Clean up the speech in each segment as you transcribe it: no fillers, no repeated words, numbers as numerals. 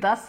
10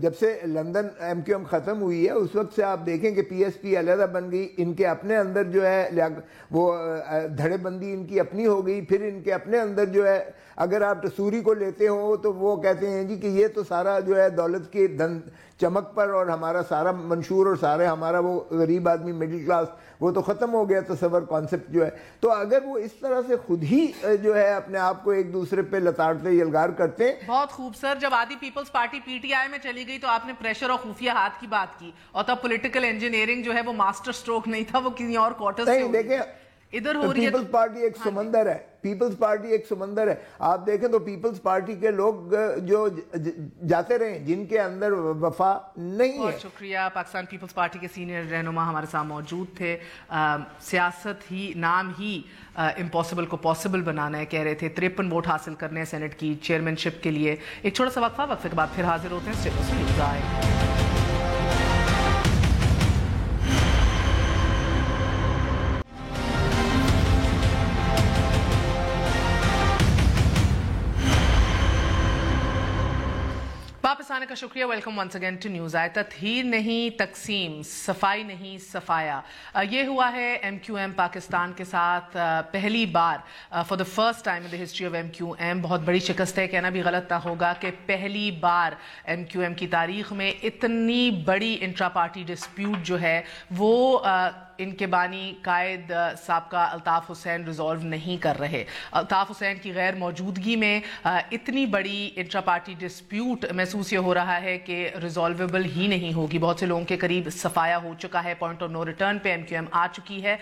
جب سے London MQM ختم ہوئی ہے اس وقت سے آپ دیکھیں کہ PSP علیحدہ بن گئی, ان کے اپنے اندر جو ہے وہ دھڑے بندی ان کی اپنی ہو گئی, پھر ان کے اپنے اندر جو ہے اگر آپ ٹسوری کو لیتے ہو تو وہ کہتے ہیں جی کہ یہ تو سارا جو ہے دولت کی دھن چمک پر اور ہمارا سارا منشور اور سارے ہمارا وہ غریب آدمی مڈل کلاس وہ تو ختم ہو گیا تصور کانسیپٹ جو ہے. تو اگر وہ اس طرح سے خود ہی جو ہے اپنے آپ کو ایک دوسرے پہ لتاڑتے یلغار کرتے. بہت خوب سر, جب آدھی پیپلز پارٹی PTI میں چلی گئی تو آپ نے پریشر اور خفیہ ہاتھ کی بات کی, اور تب پولیٹیکل انجینئرنگ جو ہے وہ ماسٹر سٹروک نہیں تھا, وہ کسی اور کوارٹر سے دیکھیں ادھر ہو رہی ہے. پیپلز پارٹی ایک سمندر ہے, پیپلز پارٹی ایک سمندر ہے. آپ دیکھیں تو پیپلز پارٹی کے لوگ جو جاتے رہے جن کے اندر وفا نہیں ہے. بہت شکریہ. پاکستان پیپلز پارٹی کے سینئر رہنما ہمارے ساتھ موجود تھے. سیاست ہی نام ہی امپاسبل کو پاسبل بنانا ہے, کہہ رہے تھے. 53 ووٹ حاصل کرنے ہیں سینٹ کی چیئرمین شپ کے لیے. ایک چھوٹا سا وقفہ, وقفے کے بعد پھر حاضر ہوتے ہیں. اسٹیٹس نیوز آئے. واپس آنے کا شکریہ. Welcome once again to news آئے. تطہیر نہیں تقسیم, صفائی نہیں صفایا, یہ ہوا ہے MQM پاکستان کے ساتھ پہلی بار. For the first time in the history of MQM. بہت بڑی شکست ہے, کہنا بھی غلط نہ ہوگا کہ پہلی بار MQM کی تاریخ میں اتنی بڑی انٹرا پارٹی ڈسپیوٹ جو ہے وہ ان کے بانی قائد سابقہ الطاف حسین ریزالو نہیں کر رہے. الطاف حسین کی غیر موجودگی میں اتنی بڑی انٹرا پارٹی ڈسپیوٹ محسوس یہ ہو رہا ہے کہ ریزالویبل ہی نہیں ہوگی. بہت سے لوگوں کے قریب صفایا ہو چکا ہے, پوائنٹ آف نو ریٹرن پہ MQM آ چکی ہے.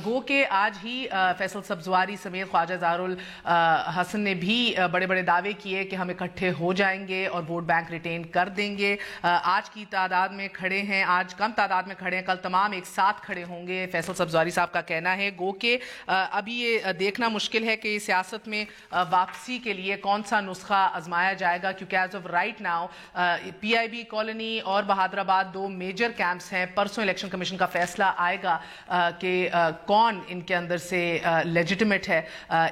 گو کہ آج ہی فیصل سبزواری سمیت خواجہ زہر الحسن نے بھی بڑے بڑے دعوے کیے کہ ہم اکٹھے ہو جائیں گے اور ووٹ بینک ریٹین کر دیں گے. آج کی تعداد میں کھڑے ہیں, آج کم تعداد میں کھڑے ہیں, کل تمام ایک ساتھ کھڑے ہوں گے, فیصل سبزواری صاحب کا کہنا ہے. گو کہ ابھی یہ دیکھنا مشکل ہے کہ سیاست میں واپسی کے لیے کون سا نسخہ آزمایا جائے گا, کیونکہ as of right now PIB colony اور بہادر آباد 2 میجر کیمپس ہیں. پرسوں الیکشن کمیشن کا فیصلہ آئے گا کہ کون ان کے اندر سے لیجیٹمیٹ ہے.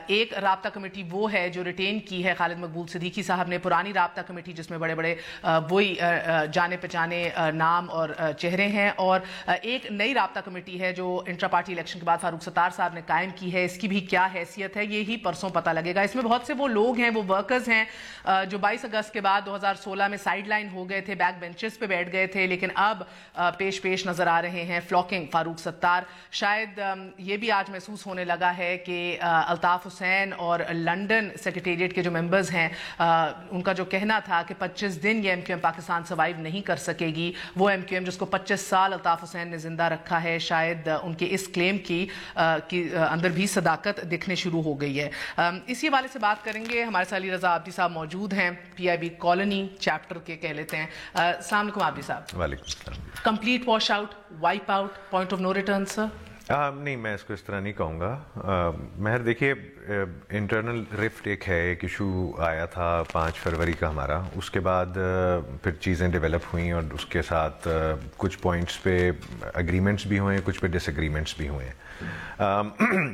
ایک رابطہ کمیٹی وہ ہے جو ریٹین کی ہے خالد مقبول صدیقی صاحب نے, پرانی رابطہ کمیٹی جس میں بڑے بڑے وہی جانے پہچانے نام اور چہرے ہیں, اور ایک نئی رابطہ کمیٹی ہے جو انٹرا پارٹی الیکشن کے بعد فاروق ستار صاحب نے قائم کی ہے. اس کی بھی کیا حیثیت ہے یہی پرسوں پتہ لگے گا. اس میں بہت سے وہ لوگ ہیں, وہ ورکرز ہیں جو 22 اگست کے بعد 2016 میں سائیڈ لائن ہو گئے تھے, بیک بینچز پہ بیٹھ گئے تھے, لیکن اب پیش نظر آ رہے ہیں. فلاکنگ فاروق ستار. شاید یہ بھی آج محسوس ہونے لگا ہے کہ الطاف حسین اور لنڈن سیکریٹریٹ کے جو ممبرز ہیں ان کا جو کہنا تھا کہ 25 دن یہ MQM پاکستان سروائیو نہیں کر سکے گی, وہ MQM جس کو 25 سال الطاف حسین نے زندہ رکھا ہے, شاید ان کے اس کلیم کی اندر بھی صداقت دکھنے شروع ہو گئی ہے. اسی حوالے سے بات کریں گے. ہمارے ساتھ علی رضا عابدی صاحب موجود ہیں, PIB کالونی چیپٹر کے کہہ لیتے ہیں. السلام علیکم عابدی صاحب. وعلیکم السلام. Complete wash out, wipe out, point of no return sir? نہیں, میں اس کو اس طرح نہیں کہوں گا. مہر دیکھیے, انٹرنل رفٹ ایک ہے, ایک ایشو آیا تھا 5 فروری کا ہمارا, اس کے بعد پھر چیزیں ڈیولپ ہوئیں اور اس کے ساتھ کچھ پوائنٹس پہ اگریمنٹس بھی ہوئے, کچھ پہ ڈس اگریمنٹس بھی ہوئے.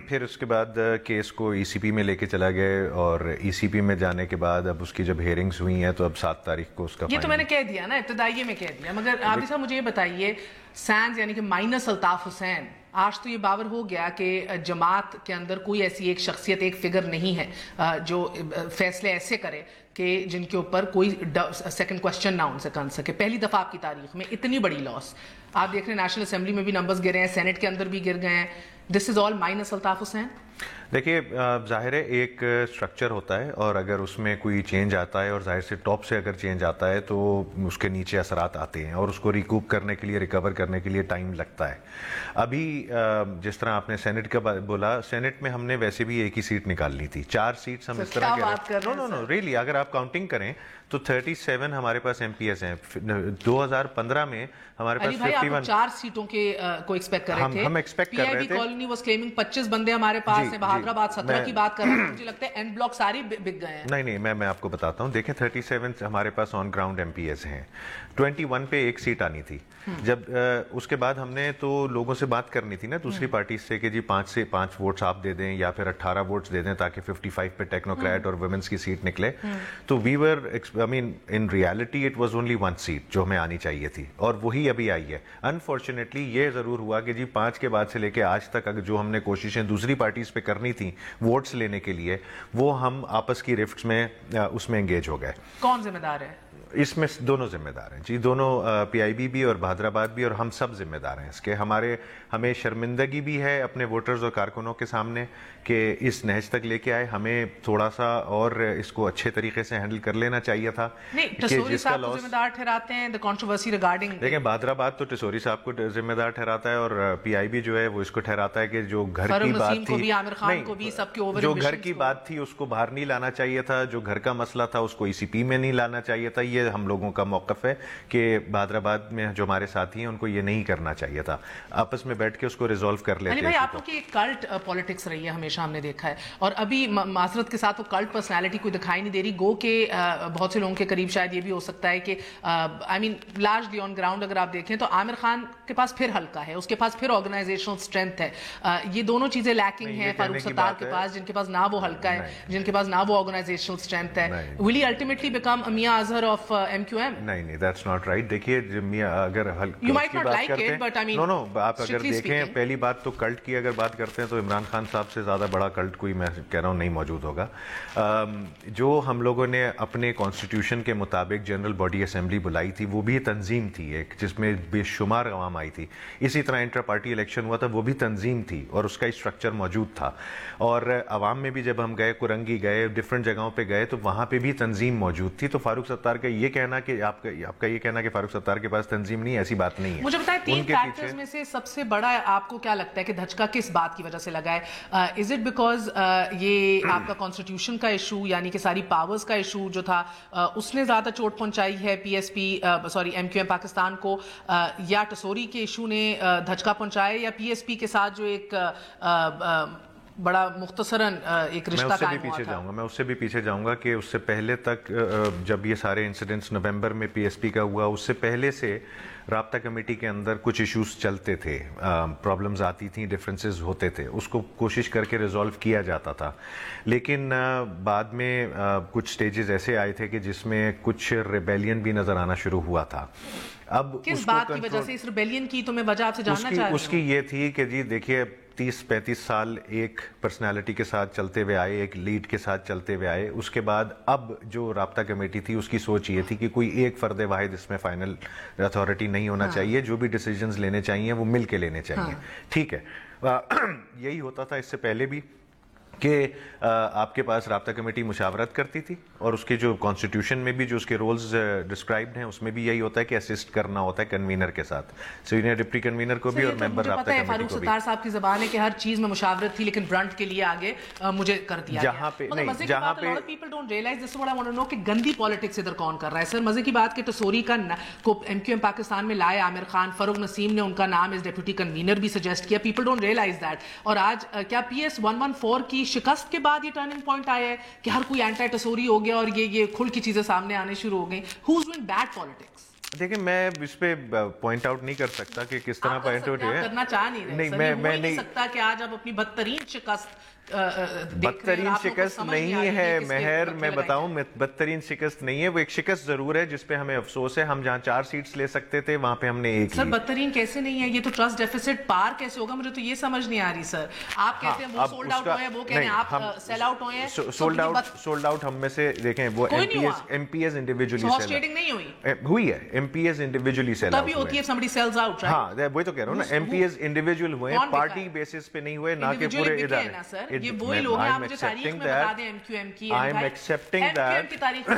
پھر اس کے بعد کیس کو ECP میں لے کے چلا گئے, اور ECP میں جانے کے بعد اب اس کی جب ہیئرنگز ہوئی ہیں تو اب 7 تاریخ کو اس کا یہ تو میں نے کہہ دیا نا, ابتدائیے میں کہہ دیا. مگر عابدی صاحب مجھے یہ بتائیے, سینز یعنی کہ مائنس الطاف حسین, آج تو یہ باور ہو گیا کہ جماعت کے اندر کوئی ایسی ایک شخصیت, ایک فگر نہیں ہے جو فیصلے ایسے کرے کہ جن کے اوپر کوئی سیکنڈ کوشچن نہ ان سے کر سکے. پہلی دفعہ آپ کی تاریخ میں اتنی بڑی لاس. آپ دیکھ رہے ہیں نیشنل اسمبلی میں بھی نمبرز گرے ہیں, سینٹ کے اندر بھی گر گئے ہیں. دس از آل مائنس الطاف حسین. دیکھیے, ظاہر ہے ایک اسٹرکچر ہوتا ہے, اور اگر اس میں کوئی چینج آتا ہے اور ظاہر سے ٹاپ سے اگر چینج آتا ہے تو اس کے نیچے اثرات آتے ہیں, اور اس کو ریکوپ کرنے کے لیے, ریکور کرنے کے لیے ٹائم لگتا ہے. ابھی جس طرح آپ نے سینٹ کا بولا, سینٹ میں ہم نے ویسے بھی ایک ہی سیٹ نکالنی تھی. 4 سیٹس ہم اس طرح نو ریئلی اگر آپ کاؤنٹنگ کریں تو 37 ہمارے پاس MPs ہیں. 2015 میں ہمارے پاس 51 4 سیٹوں کے کو ایکسپیکٹ کر رہے تھے. ہم ایکسپیکٹ کر رہے تھے. کالونی واز کلیمنگ 25 بندے ہمارے پاس ہیں, بہادر آباد 17 کی بات کر رہے ہیں. مجھے لگتا ہے اینڈ بلاک ساری بک گئے ہیں. نہیں, میں آپ کو بتاتا ہوں. دیکھیں 37 ہمارے پاس آن گراؤنڈ MPs ہیں. 21 پہ ایک سیٹ آنی تھی. جب اس کے بعد ہم نے تو لوگوں سے بات کرنی تھی نا دوسری پارٹی سے کہ جی 5 سے 5 ووٹس آپ دے دیں یا پھر 18 ووٹس دے دیں تاکہ 55 پہ ٹیکنوکریٹ اور ویمنس کی سیٹ نکلے. تو we were I mean in reality it was only 1 seat جو ہمیں آنی چاہیے تھی اور وہی ابھی آئی ہے. انفارچونیٹلی یہ ضرور ہوا کہ جی 5 کے بعد سے لے کے آج تک اگر جو ہم نے کوششیں دوسری پارٹیز پہ کرنی تھیں ووٹس لینے کے لیے وہ ہم آپس کی رفٹس میں اس میں انگیج ہو گئے. کون ذمہ دار ہے اس میں؟ دونوں ذمہ دار ہیں جی, دونوں پی آئی بی بھی اور بہادر آباد بھی, اور ہم سب ذمہ دار ہیں اس کے. ہمیں شرمندگی بھی ہے اپنے ووٹرز اور کارکنوں کے سامنے کہ اس نہج تک لے کے آئے. ہمیں تھوڑا سا اور اس کو اچھے طریقے سے ہینڈل کر لینا چاہیے تھا. نہیں ٹسوری صاحب کو ذمہ دار ٹھہراتے ہیں, the controversy regarding دیکھیں بہادر آباد تو ٹسوری صاحب کو ذمہ دار ٹھہراتا ہے اور پی آئی بی جو ہے وہ اس کو ٹھہراتا ہے کہ جو گھر کی بات تھی, جو گھر کی بات تھی اس کو باہر نہیں لانا چاہیے تھا, جو گھر کا مسئلہ تھا اس کو ای سی پی میں نہیں لانا چاہیے تھا. یہ ہم لوگوں کا موقف ہے کہ بہادر آباد میں جو ہمارے ساتھی ہیں ان کو یہ نہیں کرنا چاہیے تھا. آپس میں بیٹھ کے اس کو ریزالو کر لیتے. بھائی آپ کی ایک کلٹ پالیٹکس رہی ہے ہمیشہ, ہم نے دیکھا ہے, اور ابھی معذرت کے ساتھ وہ کلٹ پرسنالٹی کوئی دکھائی نہیں دے رہی. گو کہ بہت سے لوگوں کے قریب شاید یہ بھی ہو سکتا ہے کہ آئی مین لارجلی آن گراؤنڈ اگر آپ دیکھیں تو عامر خان کے پاس پھر ہلکا ہے, اس کے پاس پھر آرگنائزیشنل اسٹرینتھ ہے. یہ دونوں چیزیں لیکنگ ہیں فاروق ستار کے پاس, جن کے پاس نہ وہ ہلکا ہے, جن کے پاس نہ وہ آرگنائزیشنل اسٹرینتھ ہے. ول ہی ultimately become Mian Azhar of M Q M? نہیں, دیٹس ناٹ رائٹ. دیکھیے اگر you might not like it but I mean no, آپ اگر دیکھیں پہلی بات تو کلٹ کی اگر بات کرتے ہیں تو عمران خان صاحب سے زیادہ بڑا کلٹ کوئی میں کہہ رہا ہوں نہیں موجود ہوگا. جو ہم لوگوں نے اپنے کانسٹیٹیوشن کے مطابق جنرل باڈی اسمبلی بلائی تھی وہ بھی تنظیم تھی ایک جس میں بے شمار عوام آئی تھی. اسی طرح انٹر پارٹی الیکشن ہوا تھا, وہ بھی تنظیم تھی اور اس کا اسٹرکچر موجود تھا. اور عوام میں بھی جب ہم گئے, کرنگی گئے, ڈفرینٹ جگہوں پہ گئے تو وہاں پہ بھی تنظیم موجود تھی. تو فاروق ستار کا یہ کہنا کہ آپ کا یہ کہنا کہ فاروق ستار کے پاس تنظیم نہیں, ایسی بات نہیں ہے. مجھے بتائیں 3 فیکٹرز میں سے سب سے بڑا آپ کو کیا لگتا ہے کہ دھچکا کس بات کی وجہ سے لگا ہے؟ از اٹ بیکاز یہ آپ کا کانسٹیٹیوشن کا ایشو یعنی کہ ساری پاورز کا ایشو جو تھا اس نے زیادہ چوٹ پہنچائی ہے P S P M Q M Pakistan کو, یا ٹسوری کے ایشو نے دھچکا پہنچایا, یا پی ایس پی کے ساتھ جو ایک بڑا مختصراً ایک رشتہ قائم ہوا تھا؟ میں اس سے بھی پیچھے جاؤں گا کہ اس سے پہلے تک جب یہ سارے انسیڈنٹس نومبر میں پی ایس پی کا ہوا, اس سے پہلے سے رابطہ کمیٹی کے اندر کچھ ایشوز چلتے تھے, پرابلمز آتی تھیں, ڈفرینسز ہوتے تھے, اس کو کوشش کر کے ریزالو کیا جاتا تھا. لیکن بعد میں کچھ سٹیجز ایسے آئے تھے کہ جس میں کچھ ریبیلین بھی نظر آنا شروع ہوا تھا. اب کس بات کی وجہ سے اس ریبیلین کی تو میں وجہ آپ سے جاننا چاہ رہی ہوں. اس کی یہ تھی کہ جی دیکھیے 30-35 سال ایک پرسنالٹی کے ساتھ چلتے ہوئے آئے, ایک لیڈ کے ساتھ چلتے ہوئے آئے. اس کے بعد اب جو رابطہ کمیٹی تھی اس کی سوچ یہ تھی کہ کوئی ایک فرد واحد اس میں فائنل اتھارٹی نہیں ہونا چاہیے, جو بھی ڈیسیجنز لینے چاہیے وہ مل کے لینے چاہیے. ٹھیک ہے, یہی ہوتا تھا اس سے پہلے بھی کہ آپ کے پاس رابطہ کمیٹی مشاورت کرتی تھی اور اس کے جو کانسٹیٹیوشن میں بھی جو اس کے رولز ڈسکرائبڈ ہیں اس میں بھی یہی ہوتا ہے کہ اسسٹ کرنا ہوتا ہے کنوینر کے ساتھ, سینئر ڈپٹی کنوینر کو بھی اور ممبر رابطہ کمیٹی کو بھی. فاروق ستار صاحب کی زبان ہے کہ ہر چیز میں مشاورت تھی لیکن برنٹ کے لیے آگے مجھے کر دیا جہاں پہ نہیں, جہاں پہ people don't realize this what I want to know کہ گندی پالیٹکس ادھر کون کر رہا ہے. سر مزے کی بات کہ ٹسوری کا کو ایم کیو ایم پاکستان میں لائے عامر خان, فاروق نسیم نے ان کا نام ایز ڈپٹی کنوینر بھی سجیسٹ کیا. People don't realize that. اور آج کیا پی ایس 114 کی شکست کے بعد یہ ٹرننگ پوائنٹ آیا ہے کہ ہر کوئی اینٹی ٹسوری ہو گیا اور یہ کھل کی چیزیں سامنے آنے شروع ہو گئی. ہو از ڈوئنگ بیڈ پالیٹکس؟ دیکھیں میں اس پہ پوائنٹ آؤٹ نہیں کر سکتا کہ کس طرح پوائنٹ آؤٹ ہے, کرنا چاہ نہیں رہے. میں نہیں سکتا کہ آج آپ اپنی بدترین شکست نہیں ہے مہر, میں بتاؤں بدترین شکست نہیں ہے, وہ ایک شکست ضرور ہے جس پہ ہمیں افسوس ہے. ہم جہاں 4 سیٹس لے سکتے تھے وہاں پہ ہم نے ایک. سر بدترین کیسے نہیں ہے, یہ تو ٹرسٹ ڈیفیسٹ پار کیسے ہوگا, مجھے تو یہ سمجھ نہیں آ رہی. سر آپ کہتے ہیں وہ سولڈ آؤٹ ہوئے ہیں, وہ کہتے ہیں آپ سیل آؤٹ ہوئے ہیں. سولڈ آؤٹ ہم میں سے دیکھیں وہ ایم پی ایز انڈیویجولی ہوئی ہے, M P as individually sell out ہوئی ہے. ہاں وہی تو کہہ رہا ہوں نا, ایم پی ایز انڈیویجول ہوئے ہیں, پارٹی بیسس پہ نہیں ہوئے, نہ کہ پورے ادارے. یہ وہی لوگ ہیں, مجھے تاریخ میں بتا دیں ایم کیو ایم کی, ایم کیو ایم کی تاریخ میں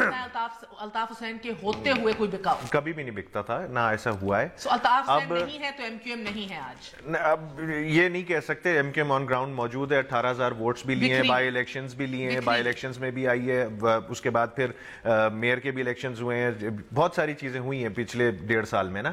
الطاف حسین کے ہوتے ہوئے کوئی بکا کبھی بھی نہیں بکتا تھا, نہ ایسا ہوا ہے. الطاف حسین نہیں ہے تو ایم کیو ایم نہیں ہے آج. اب یہ نہیں کہہ سکتے, M Q M on ground موجود ہے, 18,000 ووٹس بھی لیے ہیں, بائی الیکشنز بھی لیے ہیں, بائی الیکشنز میں بھی آئی ہے, اس کے بعد پھر میئر کے بھی الیکشنز ہوئے ہیں, بہت ساری چیزیں ہوئی ہیں پچھلے 1.5 سال میں نا.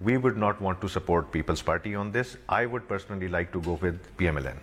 we would not want to support People's Party on this. I would personally like to go with PMLN.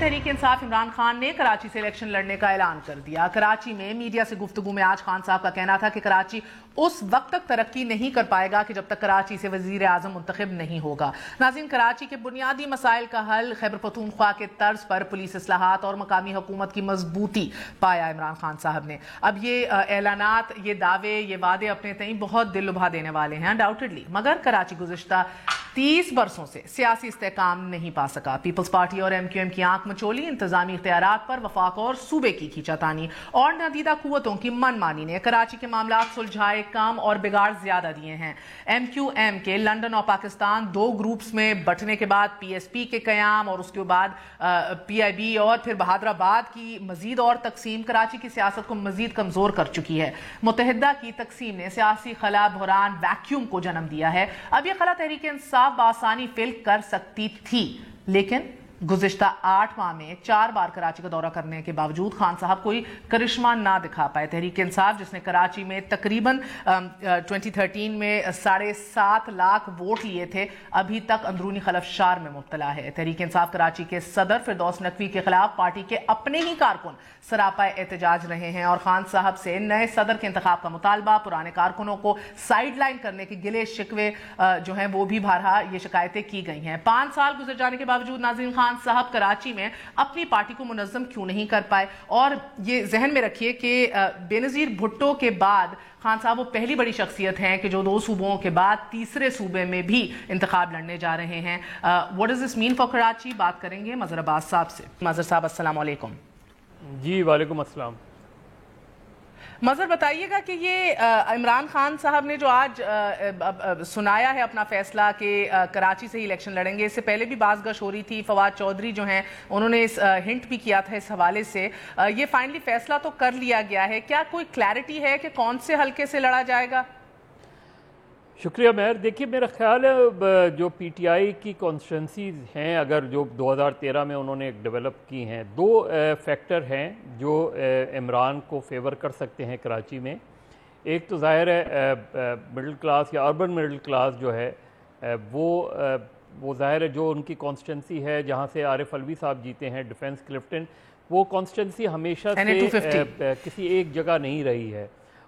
Tehreek Insaf Imran Khan نے کراچی سے الیکشن لڑنے کا اعلان کر دیا. کراچی میں میڈیا سے گفتگو میں آج خان صاحب کا کہنا تھا کہ کراچی اس وقت تک ترقی نہیں کر پائے گا کہ جب تک کراچی سے وزیر اعظم منتخب نہیں ہوگا. ناظرین، کراچی کے بنیادی مسائل کا حل خیبر پختونخوا کے طرز پر پولیس اصلاحات اور مقامی حکومت کی مضبوطی پایا عمران خان صاحب نے. اب یہ اعلانات، یہ دعوے، یہ وعدے اپنے تئیں بہت دل لبھا دینے والے ہیں انڈاؤٹڈلی، مگر کراچی گزشتہ 30 برسوں سے سیاسی استحکام نہیں پا سکا. پیپلز پارٹی اور MQM کی آنکھ مچولی، انتظامی اختیارات پر وفاق اور صوبے کی کھینچا تانی اور نادیدہ قوتوں کی من مانی نے کراچی کے معاملات سلجھائے کم اور بگاڑ زیادہ دیے ہیں. MQM کے لندن اور پاکستان 2 گروپس میں بٹنے کے بعد PSP کے قیام اور اس کے بعد PIB اور پھر بہادر آباد کی مزید اور تقسیم کراچی کی سیاست کو مزید کمزور کر چکی ہے. متحدہ کی تقسیم نے سیاسی خلا، بحران، ویکیوم کو جنم دیا ہے. اب یہ خلا تحریک انصاف بآسانی فل کر سکتی تھی، لیکن گزشتہ 8 ماہ میں 4 بار کراچی کا دورہ کرنے کے باوجود خان صاحب کوئی کرشمہ نہ دکھا پائے. تحریک انصاف جس نے کراچی میں تقریباً 2013 میں 7.5 لاکھ ووٹ لیے تھے، ابھی تک اندرونی خلفشار میں مبتلا ہے. تحریک انصاف کراچی کے صدر فردوس نقوی کے خلاف پارٹی کے اپنے ہی کارکن سراپا احتجاج رہے ہیں اور خان صاحب سے نئے صدر کے انتخاب کا مطالبہ، پرانے کارکنوں کو سائیڈ لائن کرنے کے گلے شکوے جو ہیں وہ بھی بارہا یہ شکایتیں کی گئی ہیں. 5 سال گزر جانے کے باوجود ناظرین، خان صاحب کراچی میں اپنی پارٹی کو منظم کیوں نہیں کر پائے؟ اور یہ ذہن میں رکھیے کہ بے نظیر بھٹو کے بعد خان صاحب وہ پہلی بڑی شخصیت ہیں کہ جو 2 صوبوں کے بعد تیسرے صوبے میں بھی انتخاب لڑنے جا رہے ہیں. What does this mean for Karachi? بات کریں گے مظہر عباس صاحب سے. مظہر صاحب السلام علیکم. جی وعلیکم السلام. مظہر بتائیے گا کہ یہ عمران خان صاحب نے جو آج سنایا ہے اپنا فیصلہ کہ کراچی سے ہی الیکشن لڑیں گے، اس سے پہلے بھی باز گش ہو رہی تھی. فواد چودھری جو ہیں انہوں نے اس ہنٹ بھی کیا تھا اس حوالے سے. یہ فائنلی فیصلہ تو کر لیا گیا ہے، کیا کوئی کلیئرٹی ہے کہ کون سے حلقے سے لڑا جائے گا؟ شکریہ مہر. دیکھیے میرا خیال ہے جو PTI کی کانسٹیٹوئنسیز ہیں، اگر جو 2013 میں انہوں نے ڈیولپ کی ہیں، 2 فیکٹر ہیں جو عمران کو فیور کر سکتے ہیں کراچی میں. ایک تو ظاہر ہے مڈل کلاس یا اربن مڈل کلاس جو ہے وہ ظاہر ہے جو ان کی کانسٹیٹوئنسی ہے جہاں سے عارف الوی صاحب جیتے ہیں، ڈیفنس کلفٹن، وہ کانسٹیٹوئنسی ہمیشہ سے کسی ایک جگہ نہیں رہی ہے.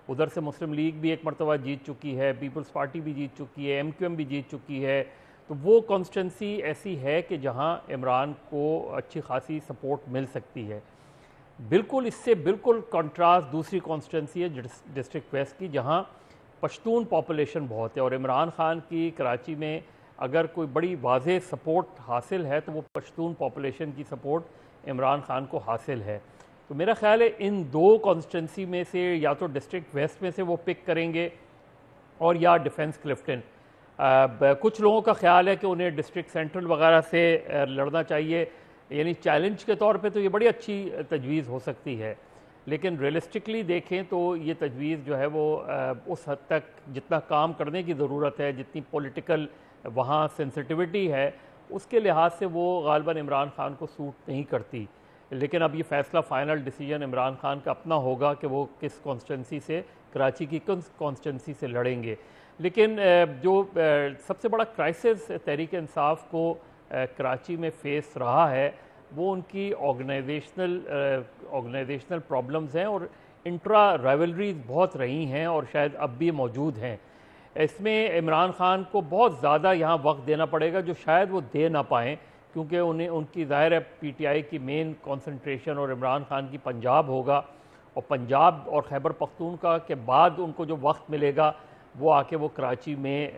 ادھر سے مسلم لیگ بھی ایک مرتبہ جیت چکی ہے، پیپلز پارٹی بھی جیت چکی ہے، MQM بھی جیت چکی ہے. تو وہ کانسٹیٹوئنسی ایسی ہے کہ جہاں عمران کو اچھی خاصی سپورٹ مل سکتی ہے. بالکل اس سے بالکل کنٹراسٹ دوسری کانسٹیٹوئنسی ہے ڈسٹرکٹ ویسٹ کی، جہاں پشتون پاپولیشن بہت ہے اور عمران خان کی کراچی میں اگر کوئی بڑی واضح سپورٹ حاصل ہے تو وہ پشتون پاپولیشن کی سپورٹ عمران خان کو حاصل ہے. تو میرا خیال ہے ان 2 کانسٹیٹوئنسی میں سے یا تو ڈسٹرکٹ ویسٹ میں سے وہ پک کریں گے اور یا ڈیفنس کلفٹن. کچھ لوگوں کا خیال ہے کہ انہیں ڈسٹرکٹ سینٹرل وغیرہ سے لڑنا چاہیے، یعنی چیلنج کے طور پہ تو یہ بڑی اچھی تجویز ہو سکتی ہے، لیکن ریئلسٹکلی دیکھیں تو یہ تجویز جو ہے وہ اس حد تک جتنا کام کرنے کی ضرورت ہے، جتنی پولیٹیکل وہاں سینسٹیوٹی ہے، اس کے لحاظ سے وہ غالباً عمران خان کو سوٹ نہیں کرتی. لیکن اب یہ فیصلہ فائنل ڈیسیجن عمران خان کا اپنا ہوگا کہ وہ کس کانسٹیٹوئنسی سے، کراچی کی کس کانسٹیٹوئنسی سے لڑیں گے. لیکن جو سب سے بڑا کرائسس تحریک انصاف کو کراچی میں فیس رہا ہے وہ ان کی آرگنائزیشنل پرابلمز ہیں اور انٹرا رائیولریز بہت رہی ہیں اور شاید اب بھی موجود ہیں. اس میں عمران خان کو بہت زیادہ یہاں وقت دینا پڑے گا جو شاید وہ دے نہ پائیں، کیونکہ ان کی ظاہر ہے PTI کی مین کانسنٹریشن اور عمران خان کی پنجاب ہوگا، اور پنجاب اور خیبر پختونخوا کے بعد ان کو جو وقت ملے گا وہ آ کے وہ کراچی میں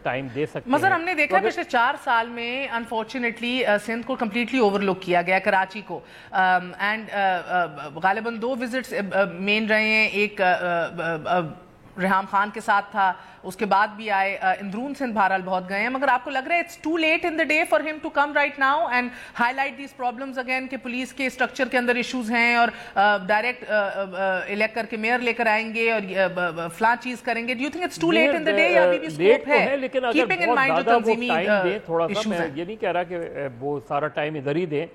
ٹائم دے سکتے ہیں. مظہر ہم نے دیکھا پچھلے 4 سال میں انفارچونیٹلی سندھ کو کمپلیٹلی اوور لک کیا گیا، کراچی کو، اینڈ غالباً 2 وزٹس مین رہے ہیں. ایک ریحام خان کے ساتھ تھا، اس کے بعد بھی آئے، اندرون سندھ بہرحال بہت گئے ہیں. مگر آپ کو لگ رہا ہے it's too late in the day for ہم to come right now and highlight these problems again کہ پولیس کے اسٹرکچر کے اندر ایشوز ہیں اور ڈائریکٹ الیکٹ کر کے میئر لے کر آئیں گے اور فلاں چیز کریں گے؟ Do you think it's too late in the day یا ابھی بھی اسکوپ ہے؟ لیکن اگر بہت زیادہ وہ ٹائم دیں، تھوڑا سا، میں یہ نہیں کہہ رہا کہ وہ سارا ٹائم ادھر ہی دیں،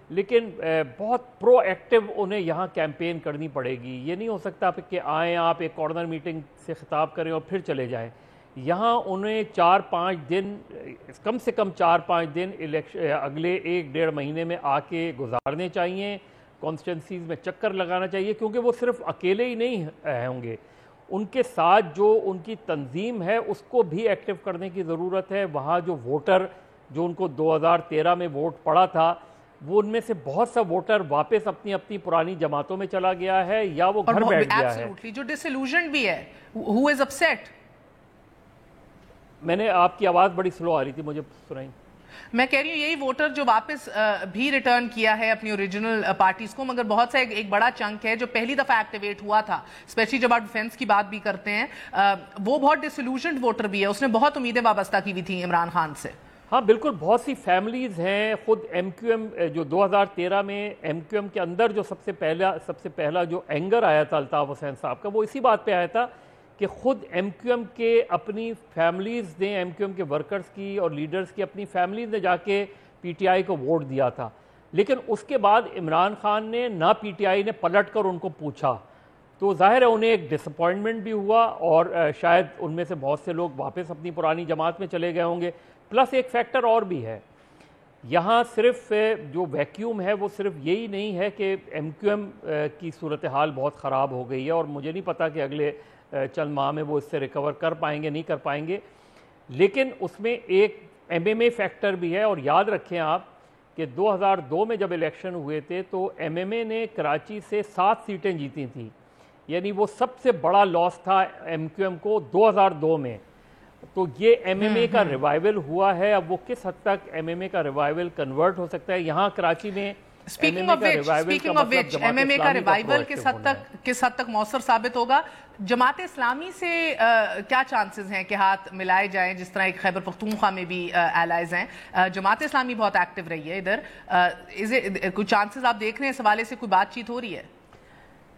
لیکن بہت پرو ایکٹیو انہیں یہاں کیمپین کرنی پڑے گی. یہ نہیں ہو سکتا کہ آئیں آپ ایک کارنر میٹنگ سے خطاب کریں اور پھر چلے جائیں. یہاں انہیں 4-5 دن کم سے کم 4-5 دن اگلے 1-1.5 مہینے میں آ کے گزارنے چاہیے، کانسٹیٹنسیز میں چکر لگانا چاہیے، کیونکہ وہ صرف اکیلے ہی نہیں ہوں گے، ان کے ساتھ جو ان کی تنظیم ہے اس کو بھی ایکٹیو کرنے کی ضرورت ہے۔ وہاں جو ووٹر جو ان کو 2013 میں ووٹ پڑا تھا، وہ ان میں سے بہت سا ووٹر واپس اپنی اپنی پرانی جماعتوں میں چلا گیا ہے یا وہ گھر بیٹھ گیا ہے، جو ڈس ایلوژنڈ بھی ہے، who is upset۔ میں نے آپ کی آواز بڑی سلو آ رہی تھی، مجھے سنائیں۔ میں کہہ رہی ہوں یہی ووٹر جو واپس بھی ریٹرن کیا ہے اپنی اوریجنل پارٹیز کو، مگر بہت سا ایک بڑا چنک ہے جو پہلی دفعہ ایکٹیویٹ ہوا تھا، اسپیشلی جب آپ ڈیفینس کی بات بھی کرتے ہیں، وہ بہت ڈس ایلوژنڈ ووٹر بھی ہے، اس نے بہت امیدیں وابستہ کی ہوئی تھیں عمران خان سے۔ ہاں بالکل، بہت سی فیملیز ہیں، خود ایم کیو ایم جو 2013 میں ایم کیو ایم کے اندر جو سب سے پہلا جو اینگر آیا تھا الطاف حسین صاحب کا، وہ اسی بات پہ آیا تھا کہ خود ایم کیو ایم کے اپنی فیملیز نے، ایم کیو ایم کے ورکرز کی اور لیڈرز کی اپنی فیملیز نے جا کے پی ٹی آئی کو ووٹ دیا تھا، لیکن اس کے بعد عمران خان نے نہ پی ٹی آئی نے پلٹ کر ان کو پوچھا، تو ظاہر ہے انہیں ایک ڈس اپوائنٹمنٹ بھی ہوا، اور شاید ان میں سے بہت سے لوگ واپس اپنی پرانی جماعت میں چلے گئے ہوں گے۔ پلس ایک فیکٹر اور بھی ہے، یہاں صرف جو ویکیوم ہے وہ صرف یہی نہیں ہے کہ ایم کیو ایم کی صورتحال بہت خراب ہو گئی ہے، اور مجھے نہیں پتا کہ اگلے چند ماہ میں وہ اس سے ریکور کر پائیں گے نہیں کر پائیں گے، لیکن اس میں ایک ایم ایم اے فیکٹر بھی ہے۔ اور یاد رکھیں آپ کہ 2002 میں جب الیکشن ہوئے تھے تو ایم ایم اے نے کراچی سے 7 سیٹیں جیتی تھیں، یعنی وہ سب سے بڑا لاس تھا ایم کیو ایم کو 2002 میں۔ تو یہ ایم ایم اے کا ریوائول ہوا ہے، اب وہ کس حد تک ایم ایم اے کا ریوائول کنورٹ ہو سکتا ہے، یہاں کراچی میں speaking of which M M A کا ریوائول کس حد تک مؤثر ثابت ہوگا؟ جماعت اسلامی سے کیا چانسز ہیں کہ ہاتھ ملائے جائیں، جس طرح ایک خیبر پختونخوا میں بھی ایلائز ہیں، جماعت اسلامی بہت ایکٹیو رہی ہے ادھر، کچھ چانسز آپ دیکھ رہے ہیں، اس حوالے سے کوئی بات چیت ہو رہی ہے؟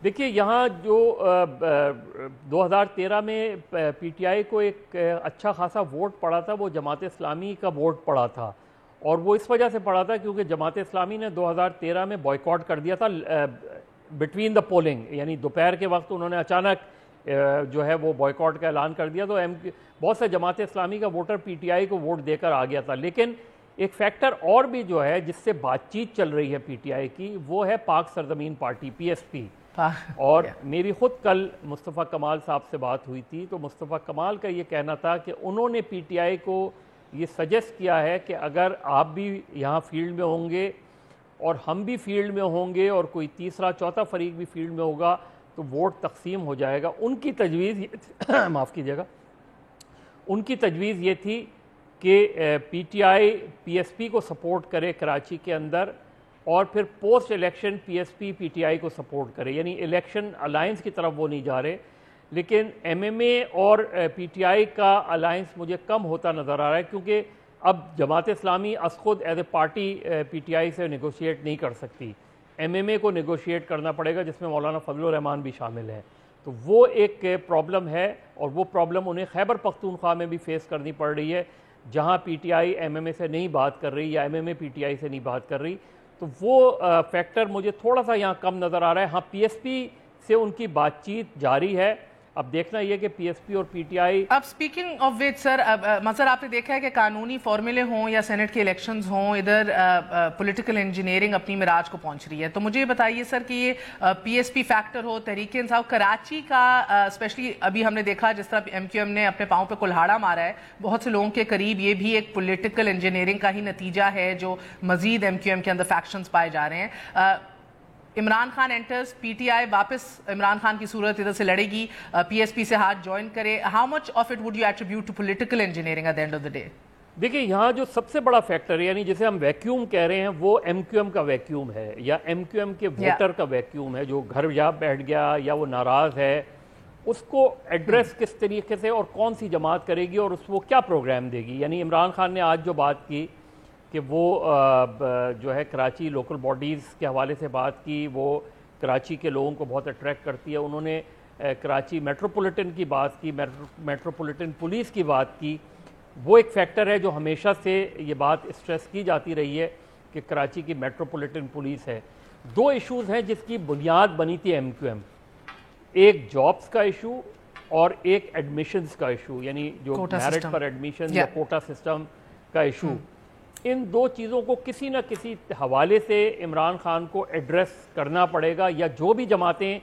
دیکھیے یہاں جو 2013 میں پی ٹی آئی کو ایک اچھا خاصا ووٹ پڑا تھا، وہ جماعت اسلامی کا ووٹ پڑا تھا، اور وہ اس وجہ سے پڑا تھا کیونکہ جماعت اسلامی نے 2013 میں بائیکاٹ کر دیا تھا بٹوین دا پولنگ، یعنی دوپہر کے وقت انہوں نے اچانک جو ہے وہ بائیکاٹ کا اعلان کر دیا، تو بہت سے جماعت اسلامی کا ووٹر پی ٹی آئی کو ووٹ دے کر آ گیا تھا۔ لیکن ایک فیکٹر اور بھی جو ہے جس سے بات چیت چل رہی ہے پی ٹی آئی کی، وہ ہے پاک سرزمین پارٹی پی ایس پی، اور میری خود کل مصطفیٰ کمال صاحب سے بات ہوئی تھی، تو مصطفیٰ کمال کا یہ کہنا تھا کہ انہوں نے پی ٹی آئی کو یہ سجیسٹ کیا ہے کہ اگر آپ بھی یہاں فیلڈ میں ہوں گے اور ہم بھی فیلڈ میں ہوں گے اور کوئی تیسرا چوتھا فریق بھی فیلڈ میں ہوگا تو ووٹ تقسیم ہو جائے گا۔ ان کی تجویز معاف کیجیے گا، ان کی تجویز یہ تھی کہ پی ٹی آئی پی ایس پی کو سپورٹ کرے کراچی کے اندر، اور پھر پوسٹ الیکشن پی ایس پی ٹی آئی کو سپورٹ کرے، یعنی الیکشن الائنس کی طرف وہ نہیں جا رہے، لیکن ایم ایم اے اور پی ٹی آئی کا الائنس مجھے کم ہوتا نظر آ رہا ہے، کیونکہ اب جماعت اسلامی از خود as a party P T I سے نیگوشیٹ نہیں کر سکتی، ایم ایم اے کو نیگوشیٹ کرنا پڑے گا، جس میں مولانا فضل الرحمان بھی شامل ہیں، تو وہ ایک پرابلم ہے، اور وہ پرابلم انہیں خیبر پختونخوا میں بھی فیس کرنی پڑ رہی ہے، جہاں P T I M M A سے نہیں بات کر رہی یا M M A P T I سے نہیں بات کر رہی، تو وہ فیکٹر مجھے تھوڑا سا یہاں کم نظر آ رہا ہے۔ ہاں پی ایس پی سے ان کی بات چیت جاری ہے، اب دیکھنا یہ کہ پی ایس پی اور پی ٹی آئی۔ اب اسپیکنگ آف وچ سر، مظہر آپ نے دیکھا ہے کہ قانونی فارمولے ہوں یا سینٹ کے الیکشنز ہوں، ادھر پولیٹیکل انجینئرنگ اپنی معراج کو پہنچ رہی ہے، تو مجھے یہ بتائیے سر کہ یہ پی ایس پی فیکٹر ہو، تحریک انصاف کراچی کا اسپیشلی ابھی ہم نے دیکھا جس طرح ایم کیو ایم نے اپنے پاؤں پہ کلہاڑا مارا ہے بہت سے لوگوں کے قریب، یہ بھی ایک پولیٹیکل انجینئرنگ کا ہی نتیجہ ہے جو مزید ایم کیو ایم کے اندر فیکشنز پائے جا رہے ہیں۔ عمران خان انٹرز، پی ٹی آئی واپس عمران خان کی صورت ادھر سے لڑے گی، پی ایس پی سے ہاتھ جوائن کرے، how much of it would you attribute to political engineering at the end of the day? دیکھیں یہاں جو سب سے بڑا فیکٹر ہے، یعنی جسے ہم ویکیوم کہہ رہے ہیں، وہ ایم کیو ایم کا ویکیوم ہے، یا ایم کیو ایم کے ووٹر کا ویکیوم ہے، جو گھر یا بیٹھ گیا یا وہ ناراض ہے، اس کو ایڈریس کس طریقے سے اور کون سی جماعت کرے گی اور اس وہ کیا پروگرام دے گی۔ یعنی عمران خان نے آج جو بات کی کہ وہ جو ہے کراچی لوکل باڈیز کے حوالے سے بات کی، وہ کراچی کے لوگوں کو بہت اٹریکٹ کرتی ہے، انہوں نے کراچی میٹروپولیٹن کی بات کی، میٹروپولیٹن پولیس کی بات کی، وہ ایک فیکٹر ہے جو ہمیشہ سے یہ بات اسٹریس کی جاتی رہی ہے کہ کراچی کی میٹروپولیٹن پولیس ہے۔ دو ایشوز ہیں جس کی بنیاد بنی تھی ایم کیو ایم، ایک جابز کا ایشو اور ایک ایڈمیشنز کا ایشو، یعنی جو میرٹ پر ایڈمیشن یا کوٹا سسٹم کا ایشو، ان دو چیزوں کو کسی نہ کسی حوالے سے عمران خان کو ایڈریس کرنا پڑے گا، یا جو بھی جماعتیں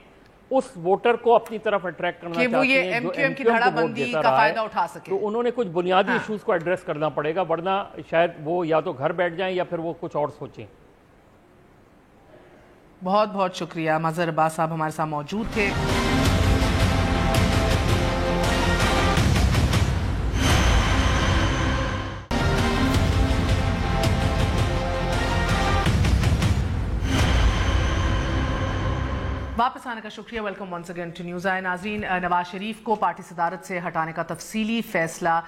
اس ووٹر کو اپنی طرف اٹریکٹ کرنا چاہتے ہیں جو ایم کیو ایم کو ووٹ دیتا رہا ہے، تو انہوں نے کچھ بنیادی ایشوز کو ایڈریس کرنا پڑے گا، ورنہ شاید وہ یا تو گھر بیٹھ جائیں یا پھر وہ کچھ اور سوچیں۔ بہت بہت شکریہ، مظہر عباس صاحب ہمارے ساتھ موجود تھے۔ واپس آنے کا شکریہ، welcome once again to news I. ناظرین، نواز شریف کو پارٹی صدارت سے ہٹانے کا تفصیلی فیصلہ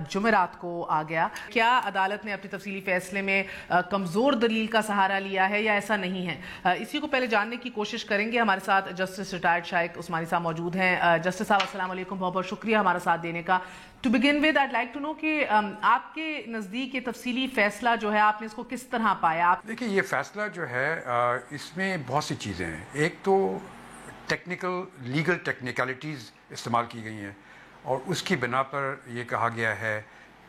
جمعرات کو آ گیا۔ کیا عدالت نے اپنی تفصیلی فیصلے میں کمزور دلیل کا سہارا لیا ہے یا ایسا نہیں ہے؟ اسی کو پہلے جاننے کی کوشش کریں گے۔ ہمارے ساتھ جسٹس ریٹائرڈ شائق عثمانی صاحب موجود ہیں۔ جسٹس صاحب السلام علیکم، بہت بہت شکریہ ہمارا ساتھ دینے کا۔ To begin with I'd like to know کہ آپ کے نزدیک یہ تفصیلی فیصلہ جو ہے آپ نے اس کو کس طرح پایا؟ دیکھیں، یہ فیصلہ جو ہے اس میں بہت سی چیزیں ہیں۔ ایک تو ٹیکنیکل لیگل ٹیکنیکلٹیز استعمال کی گئی ہیں، اور اس کی بنا پر یہ کہا گیا ہے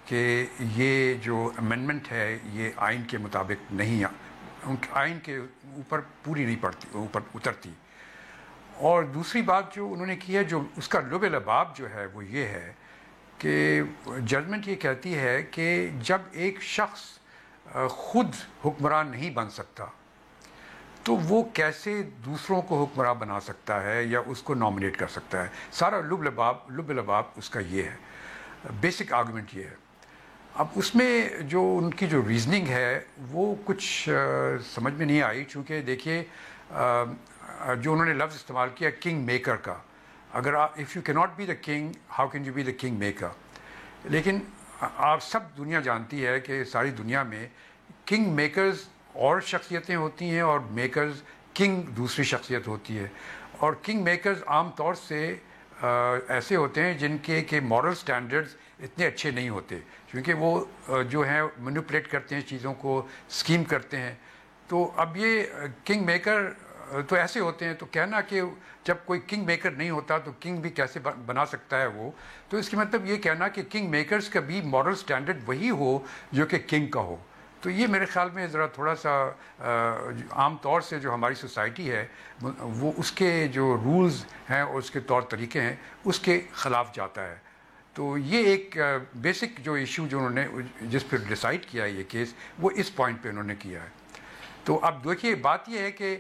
کہ یہ جو امینڈمنٹ ہے یہ آئین کے مطابق نہیں، آئین کے اوپر پوری نہیں پڑتی، اوپر اترتی۔ اور دوسری بات جو انہوں نے کی ہے، جو اس کا لب لباب جو ہے وہ یہ ہے کہ ججمنٹ یہ کہتی ہے کہ جب ایک شخص خود حکمران نہیں بن سکتا تو وہ کیسے دوسروں کو حکمراں بنا سکتا ہے یا اس کو نامنیٹ کر سکتا ہے۔ سارا لب لباب اس کا یہ ہے، بیسک آرگومنٹ یہ ہے۔ اب اس میں جو ان کی جو ریزننگ ہے وہ کچھ سمجھ میں نہیں آئی، چونکہ دیکھیے جو انہوں نے لفظ استعمال کیا کنگ میکر کا، اگر if you cannot be the king how can you be the king maker? لیکن آپ سب دنیا جانتی ہے کہ ساری دنیا میں کنگ میکرز اور شخصیتیں ہوتی ہیں اور میکرز کنگ دوسری شخصیت ہوتی ہے، اور کنگ میکرز عام طور سے ایسے ہوتے ہیں جن کے کہ مورل سٹینڈرڈز اتنے اچھے نہیں ہوتے، کیونکہ وہ جو ہیں مینیپولیٹ کرتے ہیں چیزوں کو، اسکیم کرتے ہیں۔ تو اب یہ کنگ میکر تو ایسے ہوتے ہیں، تو کہنا کہ جب کوئی کنگ میکر نہیں ہوتا تو کنگ بھی کیسے بنا سکتا ہے وہ، تو اس کے مطلب یہ کہنا کہ کنگ میکرز کا بھی مورل سٹینڈرڈ وہی ہو جو کہ کنگ کا ہو۔ تو یہ میرے خیال میں ذرا تھوڑا سا عام طور سے جو ہماری سوسائٹی ہے وہ اس کے جو رولز ہیں اور اس کے طور طریقے ہیں اس کے خلاف جاتا ہے۔ تو یہ ایک بیسک جو ایشو جو انہوں نے جس پہ ڈیسائیڈ کیا ہے یہ کیس، وہ اس پوائنٹ پہ انہوں نے کیا ہے۔ تو اب دیکھیے بات یہ ہے کہ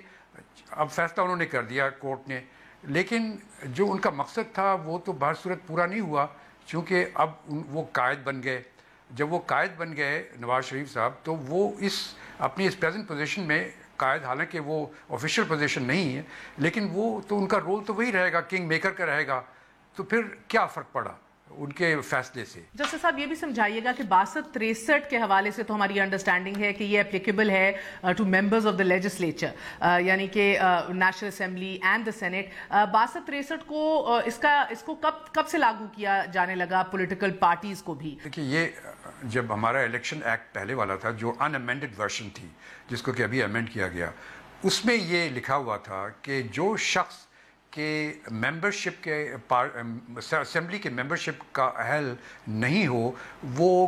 اب فیصلہ انہوں نے کر دیا کورٹ نے، لیکن جو ان کا مقصد تھا وہ تو بہر صورت پورا نہیں ہوا، چونکہ اب وہ قائد بن گئے۔ جب وہ قائد بن گئے نواز شریف صاحب، تو وہ اپنی اس پریزنٹ پوزیشن میں قائد، حالانکہ وہ آفیشیل پوزیشن نہیں ہے، لیکن وہ تو ان کا رول تو وہی رہے گا، کنگ میکر کا رہے گا۔ تو پھر کیا فرق پڑا ان کے فیصلے سے؟ جسٹس صاحب یہ بھی سمجھائیے گا کہ 62-63 کے حوالے سے تو ہماری انڈرسٹینڈنگ ہے کہ یہ اپلیکیبل ہے to members of the legislature, یعنی کہ national assembly and the senate. 62-63 کو اس کو کب سے لاگو کیا جانے لگا پولیٹیکل پارٹیز کو بھی؟ دیکھیے، یہ جب ہمارا الیکشن ایکٹ پہلے والا تھا جو ان امینڈڈ ورژن تھی، جس کو کہ ابھی امینڈ کیا گیا، اس میں یہ لکھا ہوا تھا کہ جو شخص کہ ممبرشپ کے اسمبلی کے ممبرشپ کا اہل نہیں ہو وہ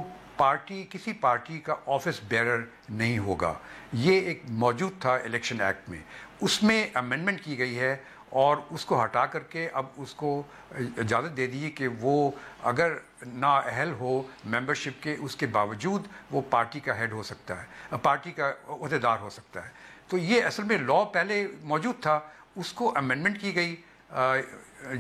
کسی پارٹی کا آفس بیئرر نہیں ہوگا۔ یہ ایک موجود تھا الیکشن ایکٹ میں، اس میں امینڈمنٹ کی گئی ہے اور اس کو ہٹا کر کے اب اس کو اجازت دے دی کہ وہ اگر نااہل ہو ممبرشپ کے، اس کے باوجود وہ پارٹی کا ہیڈ ہو سکتا ہے، پارٹی کا عہدیدار ہو سکتا ہے۔ تو یہ اصل میں لا پہلے موجود تھا، اس کو امینڈمنٹ کی گئی،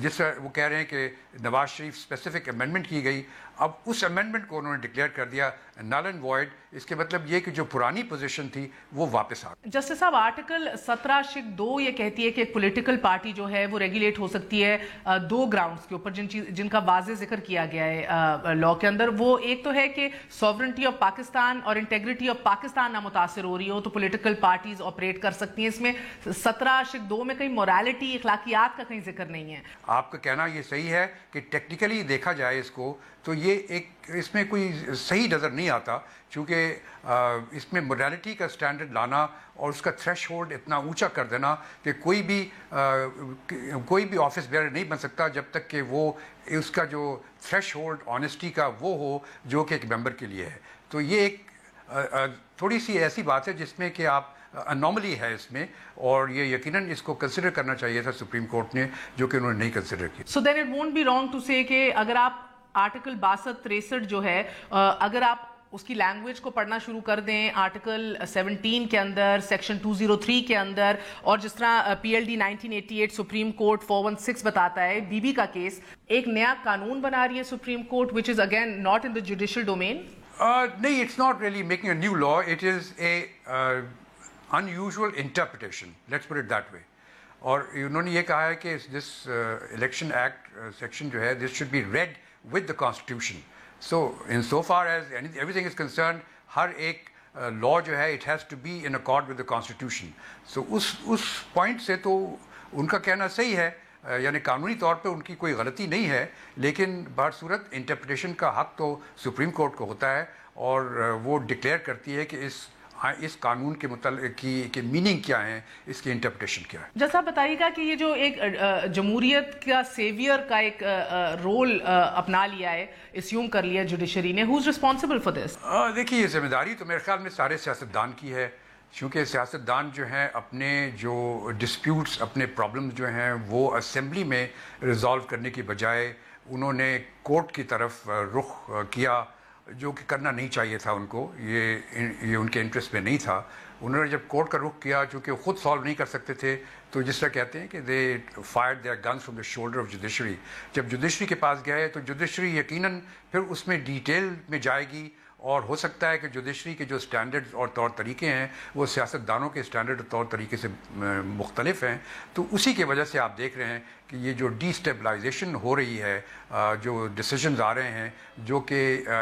جس سے وہ کہہ رہے ہیں کہ نواز شریف اسپیسیفک امینڈمنٹ کی گئی۔ اب اس امینڈمنٹ کو انہوں نے ڈکلیئر کر دیا نل اینڈ وائڈ۔ اس کے مطلب یہ کہ جو پرانی پوزیشن تھی وہ واپس آ گئی۔ جسٹس صاحب، آرٹیکل 17(2) یہ کہتی ہے کہ ایک پولیٹیکل پارٹی جو ہے وہ ریگولیٹ ہو سکتی ہے 2 گراؤنڈز کے اوپر جن کا واضح ذکر کیا گیا ہے لاء کے اندر۔ وہ ایک تو ہے کہ سوورنٹی آف پاکستان اور انٹیگریٹی آف پاکستان نہ متاثر ہو رہی ہو تو پولیٹیکل پارٹیز آپریٹ کر سکتی ہیں۔ اس میں 17(2) میں کہیں موریلٹی، اخلاقیات کا کہیں ذکر نہیں ہے۔ آپ کا کہنا یہ صحیح ہے کہ ٹیکنیکلی دیکھا جائے اس کو تو یہ ایک اس میں کوئی صحیح نظر نہیں آتا، چونکہ اس میں مورالٹی کا سٹینڈرڈ لانا اور اس کا تھریش ہولڈ اتنا اونچا کر دینا کہ کوئی بھی آفس بیئر نہیں بن سکتا جب تک کہ وہ اس کا جو تھریش ہولڈ آنیسٹی کا وہ ہو جو کہ ایک ممبر کے لیے ہے. تو یہ ایک تھوڑی سی ایسی بات ہے جس میں کہ آپ انوملی ہے اس میں، اور یہ یقیناً اس کو کنسیڈر کرنا چاہیے تھا سپریم کورٹ نے، جو کہ انہوں نے نہیں کنسیڈر کیا. So then it won't be wrong to say کہ اگر آپ آرٹیکل 62-63 جو ہے اگر آپ اس کی لینگویج کو پڑھنا شروع کر دیں آرٹیکل 17 کے اندر، سیکشن 203 کے اندر، اور جس طرح P L D 1988 supreme court 416 بتاتا ہے بی بی کا کیس، ایک نیا قانون بنا رہی ہے supreme court which is again not in the judicial domain. نہیں، it's not really making a new law, it is a unusual interpretation, let's put it that way. اور انہوں نے یہ کہا ہے کہ دس الیکشن ایکٹ سیکشن جو ہے this should be read with the constitution. So in so far as everything is concerned, ہر ایک لا جو ہے it has to be in accord with the constitution. So اس پوائنٹ سے تو ان کا کہنا صحیح ہے، یعنی قانونی طور پہ ان کی کوئی غلطی نہیں ہے، لیکن بہر صورت انٹرپریٹیشن کا حق تو سپریم کورٹ کو ہوتا ہے، اور وہ ڈکلیئر کرتی ہے کہ اس قانون کے متعلق کی میننگ کیا ہے، اس کی انٹرپریٹیشن کیا ہے. جیسا بتائیے گا کہ یہ جو ایک جمہوریت کا سیویئر کا ایک رول اپنا لیا ہے، اسیوم کر لیا جوڈیشری نے، ہوز ریسپانسبل فار دس؟ دیکھیے، یہ ذمہ داری تو میرے خیال میں سارے سیاستدان کی ہے، چونکہ سیاستدان جو ہیں اپنے جو ڈسپیوٹس، اپنے پرابلمز جو ہیں وہ اسمبلی میں ریزالو کرنے کی بجائے انہوں نے کورٹ کی طرف رخ کیا، جو کہ کرنا نہیں چاہیے تھا ان کو، یہ ان کے انٹرسٹ میں نہیں تھا. انہوں نے جب کورٹ کا رخ کیا، چونکہ خود سالو نہیں کر سکتے تھے، تو جس طرح کہتے ہیں کہ they fired their guns from the shoulder of judiciary. جب جوڈیشری کے پاس گئے تو جوڈیشری یقیناً پھر اس میں ڈیٹیل میں جائے گی، اور ہو سکتا ہے کہ جوڈیشری کے جو سٹینڈرڈز اور طور طریقے ہیں وہ سیاستدانوں کے سٹینڈرڈ اور طور طریقے سے مختلف ہیں. تو اسی کی وجہ سے آپ دیکھ رہے ہیں کہ یہ جو ڈی اسٹیبلائزیشن ہو رہی ہے، جو ڈیسیجنز آ رہے ہیں جو کہ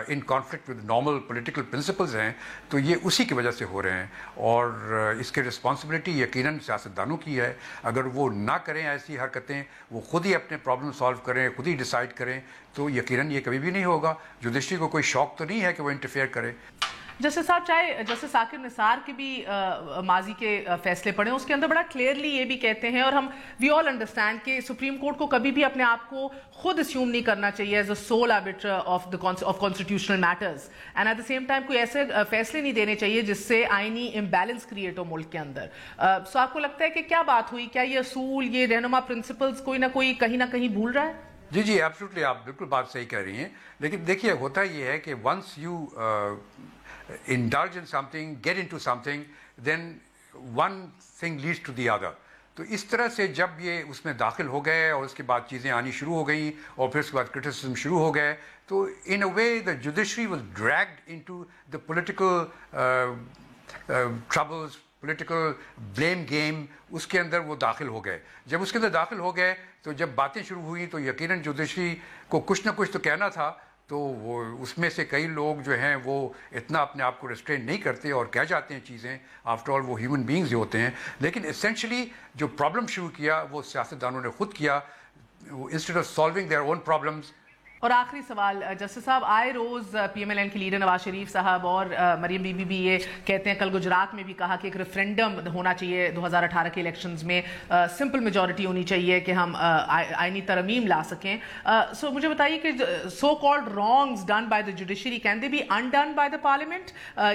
in conflict with normal political principles ہیں، تو یہ اسی کی وجہ سے ہو رہے ہیں، اور اس کی رسپانسبلٹی یقیناً سیاستدانوں کی ہے. اگر وہ نہ کریں ایسی حرکتیں، وہ خود ہی اپنے پرابلم سالو کریں، خود ہی ڈیسائیڈ کریں، تو یقیناً یہ کبھی بھی نہیں ہوگا. جوڈیشری کو کوئی شوق تو نہیں ہے کہ وہ انٹرفیئر کرے. جسٹس صاحب، چاہے جسٹس ثاقب نثار کے بھی ماضی کے فیصلے پڑھیں، اس کے اندر بڑا کلیئرلی یہ بھی کہتے ہیں، اور ہم وی آل انڈرسٹینڈ کہ سپریم کورٹ کو کبھی بھی اپنے آپ کو خود اسیوم نہیں کرنا چاہیے as a sole arbiter of constitutional matters, and at the same time کوئی ایسے فیصلے نہیں دینے چاہیے جس سے آئینی امبیلنس کریٹ ہو ملک کے اندر. سو آپ کو لگتا ہے کہ کیا بات ہوئی، کیا یہ اصول، یہ رہنما پرنسپلز کوئی نہ کوئی کہیں نہ کہیں بھول رہا ہے؟ جی ایبسلیٹلی، آپ بالکل بات صحیح کہہ رہی ہیں، لیکن دیکھیے ہوتا یہ ہے کہ once you indulge in something, get into something, then one thing leads to the other. تو اس طرح سے جب یہ اس میں داخل ہو گئے اور اس کے بعد چیزیں آنی شروع ہو گئیں اور پھر اس کے بعد کرٹیسزم شروع ہو گئے، تو in a way the judiciary was dragged into the political troubles, political blame game. اس کے اندر وہ داخل ہو گئے. جب اس کے اندر داخل ہو گئے تو جب باتیں شروع ہوئیں تو یقیناً جوڈیشری کو کچھ نہ کچھ تو کہنا تھا. تو وہ اس میں سے کئی لوگ جو ہیں وہ اتنا اپنے آپ کو ریسٹرین نہیں کرتے اور کہہ جاتے ہیں چیزیں، آفٹر آل وہ ہیومن بینگز ہی ہوتے ہیں. لیکن اسینشلی جو پرابلم شروع کیا وہ سیاستدانوں نے خود کیا، instead of solving their own problems. اور آخری سوال جسٹس صاحب، آئے روز پی ایم ایل این کے لیڈر نواز شریف صاحب اور مریم بی بی بھی یہ کہتے ہیں، کل گجرات میں بھی کہا کہ ایک ریفرینڈم ہونا چاہیے 2018 کے الیکشنز میں، سمپل میجورٹی ہونی چاہیے کہ ہم آئینی ترمیم لا سکیں. سو مجھے بتائیے کہ so called wrongs done by the judiciary can they be undone by the parliament?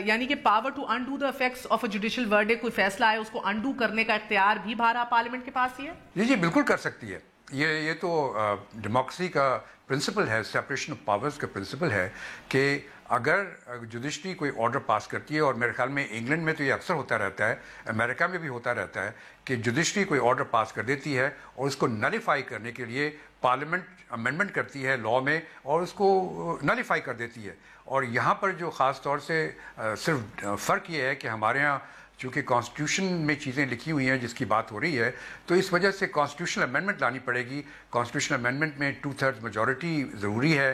یعنی کہ power to undo the effects of a judicial verdict, کوئی فیصلہ آئے اس کو انڈو کرنے کا اختیار بھی بھارا پارلیمنٹ کے پاس ہی ہے؟ جی بالکل کر سکتی ہے. یہ تو ڈیموکریسی کا پرنسپل ہے، سیپریشن آف پاورز کا پرنسپل ہے کہ اگر جوڈیشری کوئی آرڈر پاس کرتی ہے، اور میرے خیال میں انگلینڈ میں تو یہ اکثر ہوتا رہتا ہے، امریکہ میں بھی ہوتا رہتا ہے کہ جوڈیشری کوئی آرڈر پاس کر دیتی ہے اور اس کو نلیفائی کرنے کے لیے پارلیمنٹ امینڈمنٹ کرتی ہے لاء میں اور اس کو نلیفائی کر دیتی ہے. اور یہاں پر جو خاص طور سے صرف فرق یہ ہے کہ ہمارے ہاں چونکہ کانسٹیٹیوشن میں چیزیں لکھی ہوئی ہیں جس کی بات ہو رہی ہے، تو اس وجہ سے کانسٹیٹیوشنل امینڈمنٹ لانی پڑے گی. کانسٹیٹیوشنل امینڈمنٹ میں 2/3 میجورٹی ضروری ہے